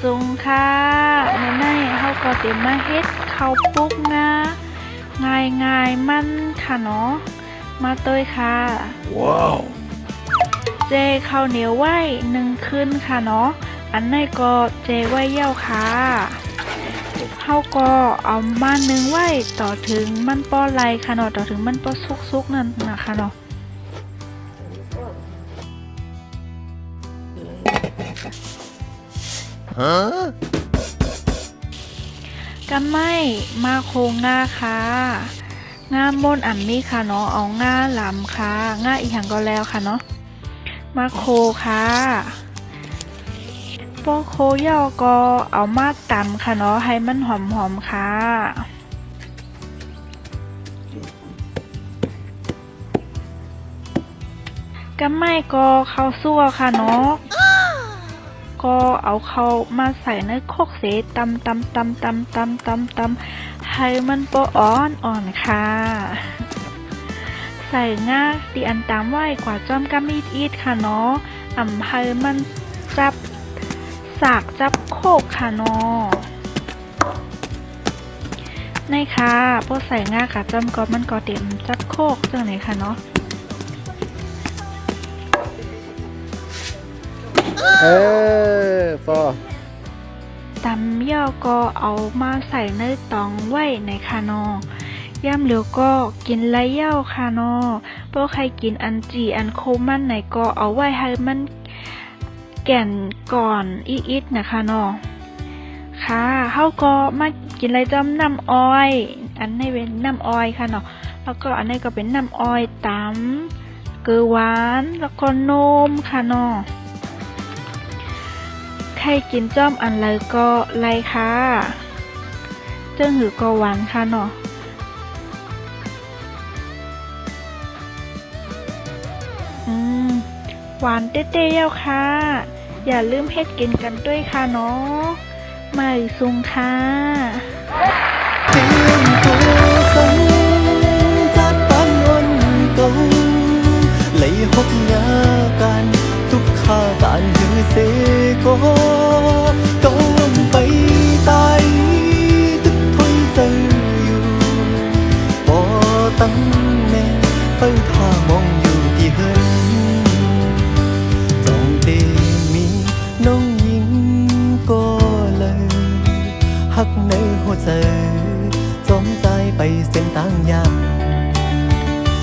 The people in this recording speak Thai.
ซุงค่ะมื้อนี้เฮาก็สิมาเฮ็ดข้าวปุกนะง่ายๆมันค่ะเนาะมาเตยค่ะว้าวเจข้าวเหนียวไว้1คืนค่ะเนาะอันนี้ก็เจไว้เย้าค่ะเฮาก็เอามานึ่งไว้ต่อถึงมันป้อไหลค่ะเนาะต่อถึงมันป้อสุกๆนั่นนะคะเนาะกันไม่มาโคงง่าค่ะง่ามนอันนี้ค่ะเนาะเอาง่าหลำค่ะง่าอีกอย่างก็แล้วค่ะเนาะมาโคค่ะโปโคย่อก็เอามาตำค่ะเนาะให้มันหอมๆค่ะกันไม่ก็ข้าวซั่วค่ะเนาะก็เอาเข้ามาใส่ในโคกเสตำให้มันปออ่อนค่ะใส่ง่าตีอันตามไว้กว่าจ้อมกำอีดค่ะเนาะให้มันจับสากจับโคกค่ะเนาะในค่ะพอใส่ง่าค่ะจ้อมก็มันก็เต็มจับโคกจังไหนค่ะเนาะฟอตำย่อก็เอามาใส่ในตองไว้ในคานอย่ำเหลียวก็กินไรเย่าคานเพราะใครกินอันจีอันโคมันไหนก็เอาไว้ให้มันแก่นก่อนอีดนะคะค่ะเฮาก็มากินไรจำน้ำอ้อยอันนี้เป็นน้ำอ้อยค่ะเนาะแล้วก็อันนี้ก็เป็นน้ำอ้อยตำเกลือหวานแล้วก็นมค่ะใครกินจ้อมอันไรก็ไรค่ะเจ้าหือก็หวานค่ะหวานเต้ๆเย้าค่ะอย่าลืมเฮ็ดกินกันด้วยค่ะเนาะมาซุงค่ะlấy hốc nhã can túc kha tàn hư xế có